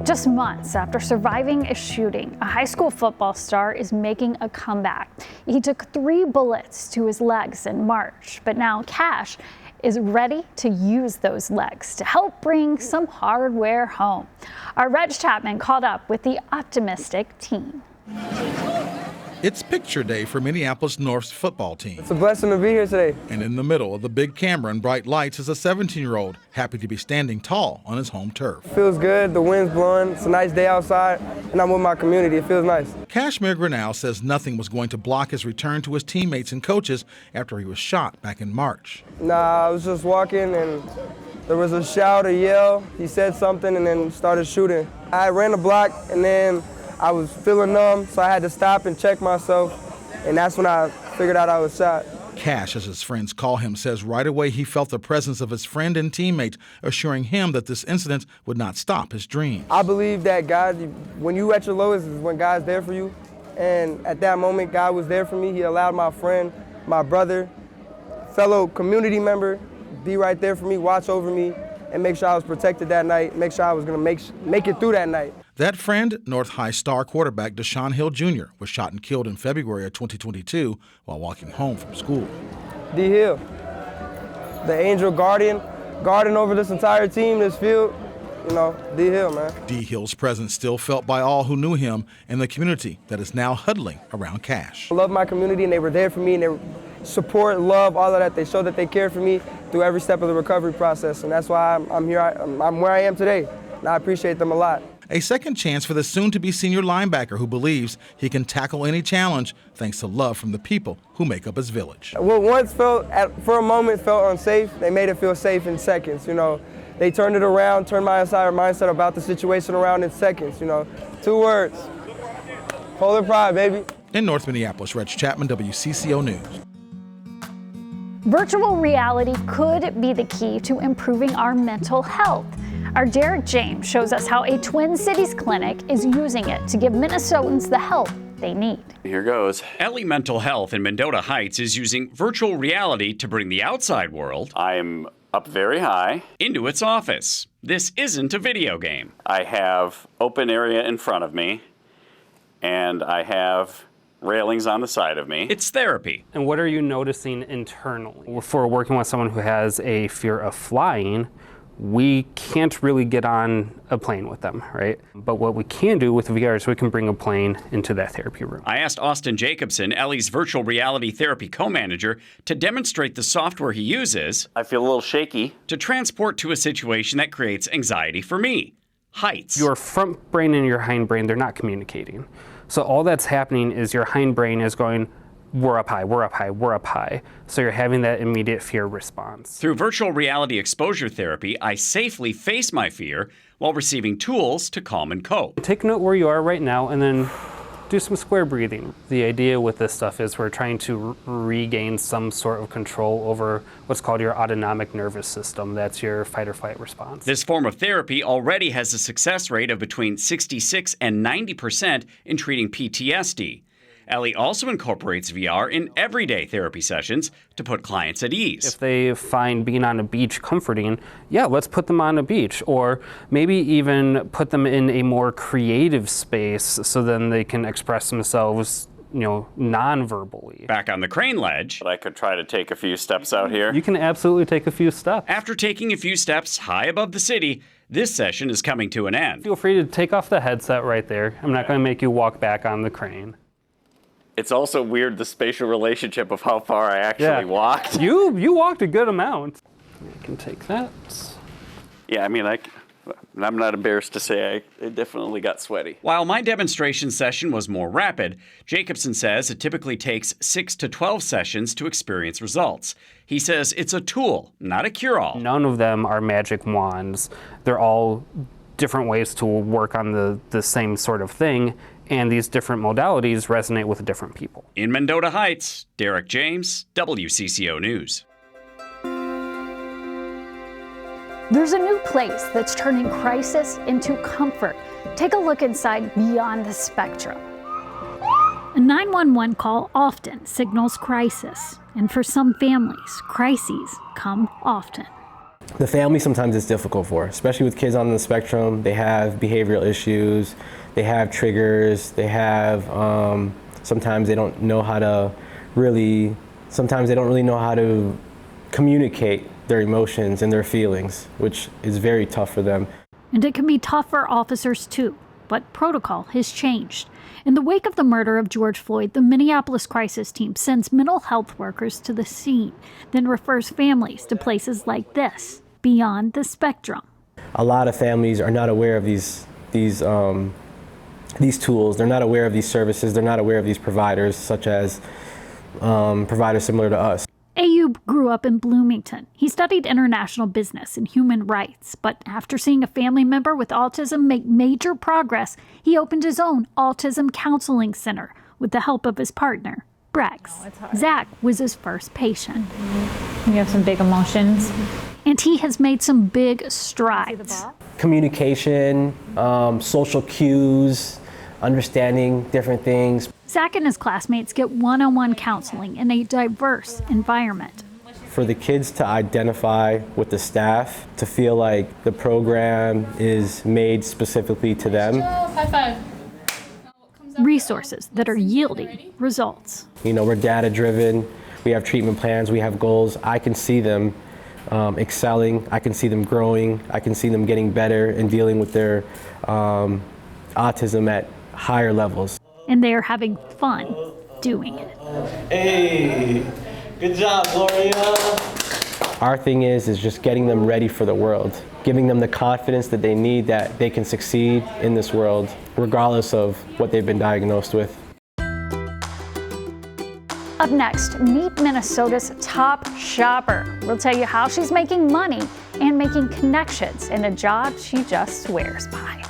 Just months after surviving a shooting, a high school football star is making a comeback. He took 3 bullets to his legs in March, but now Cash is ready to use those legs to help bring some hardware home. Our Reg Chapman caught up with the optimistic teen. It's picture day for Minneapolis North's football team. It's a blessing to be here today. And in the middle of the big camera and bright lights is a 17-year-old, happy to be standing tall on his home turf. It feels good, the wind's blowing, it's a nice day outside, and I'm with my community, it feels nice. Kashmir Grinnell says nothing was going to block his return to his teammates and coaches after he was shot back in March. Nah, I was just walking and there was a shout, a yell, he said something and then started shooting. I ran the block and then I was feeling numb, so I had to stop and check myself, and that's when I figured out I was shot. Cash, as his friends call him, says right away he felt the presence of his friend and teammate, assuring him that this incident would not stop his dreams. I believe that God, when you at your lowest is when God's there for you, and at that moment God was there for me. He allowed my friend, my brother, fellow community member, be right there for me, watch over me, and make sure I was protected that night, make sure I was going to make it through that night. That friend, North High star quarterback Deshaun Hill Jr., was shot and killed in February of 2022 while walking home from school. D. Hill, the angel guardian over this entire team, this field, D. Hill, man. D. Hill's presence still felt by all who knew him and the community that is now huddling around Cash. I love my community, and they were there for me, and they support, love, all of that. They showed that they cared for me through every step of the recovery process, and that's why I'm here. I'm where I am today, and I appreciate them a lot. A second chance for the soon-to-be senior linebacker who believes he can tackle any challenge thanks to love from the people who make up his village. What once for a moment felt unsafe, they made it feel safe in seconds. They turned it around, turned my entire mindset about the situation around in seconds. 2 words: polar pride, baby. In North Minneapolis, Reg Chapman, WCCO News. Virtual reality could be the key to improving our mental health. Our Derek James shows us how a Twin Cities clinic is using it to give Minnesotans the help they need. Here goes. Ellie Mental Health in Mendota Heights is using virtual reality to bring the outside world I'm up very high into its office. This isn't a video game. I have open area in front of me, and I have railings on the side of me. It's therapy. And what are you noticing internally? For working with someone who has a fear of flying, we can't really get on a plane with them, right? But what we can do with VR is we can bring a plane into that therapy room. I asked Austin Jacobson, Ellie's virtual reality therapy co-manager, to demonstrate the software he uses. I feel a little shaky. To transport to a situation that creates anxiety for me. Heights. Your front brain and your hind brain, they're not communicating. So all that's happening is your hind brain is going, we're up high, we're up high, we're up high. So you're having that immediate fear response. Through virtual reality exposure therapy, I safely face my fear while receiving tools to calm and cope. Take note where you are right now and then do some square breathing. The idea with this stuff is we're trying to regain some sort of control over what's called your autonomic nervous system. That's your fight or flight response. This form of therapy already has a success rate of between 66 and 90% in treating PTSD. Ellie also incorporates VR in everyday therapy sessions to put clients at ease. If they find being on a beach comforting, yeah, let's put them on a beach. Or maybe even put them in a more creative space so then they can express themselves, non-verbally. Back on the crane ledge. But I could try to take a few steps out here. You can absolutely take a few steps. After taking a few steps high above the city, this session is coming to an end. Feel free to take off the headset right there. I'm not going to make you walk back on the crane. It's also weird, the spatial relationship of how far I actually walked. You walked a good amount. You can take that. Yeah, I'm not embarrassed to say I definitely got sweaty. While my demonstration session was more rapid, Jacobson says it typically takes 6 to 12 sessions to experience results. He says it's a tool, not a cure-all. None of them are magic wands. They're all different ways to work on the same sort of thing. And these different modalities resonate with different people. In Mendota Heights, Derek James, WCCO News. There's a new place that's turning crisis into comfort. Take a look inside Beyond the Spectrum. A 911 call often signals crisis, and for some families, crises come often. The family sometimes it's difficult for, especially with kids on the spectrum. They have behavioral issues, they have triggers, they have, sometimes they don't know how to really know how to communicate their emotions and their feelings, which is very tough for them. And it can be tough for officers too, but protocol has changed. In the wake of the murder of George Floyd, the Minneapolis crisis team sends mental health workers to the scene, then refers families to places like this, beyond the spectrum. A lot of families are not aware of these tools. They're not aware of these services. They're not aware of these providers, such as providers similar to us. Ayub grew up in Bloomington. He studied international business and human rights, but after seeing a family member with autism make major progress, he opened his own autism counseling center with the help of his partner, Brex. Zach was his first patient. You have some big emotions. And he has made some big strides. Communication, social cues, understanding different things. Zach and his classmates get one-on-one counseling in a diverse environment. For the kids to identify with the staff, to feel like the program is made specifically to them. High five. Resources that are yielding results. You know, we're data driven, we have treatment plans, we have goals. I can see them excelling, I can see them growing, I can see them getting better and dealing with their autism at higher levels. And they are having fun doing it. Hey, good job, Gloria. Our thing is just getting them ready for the world, giving them the confidence that they need that they can succeed in this world, regardless of what they've been diagnosed with. Up next, meet Minnesota's top shopper. We'll tell you how she's making money and making connections in a job she just swears by.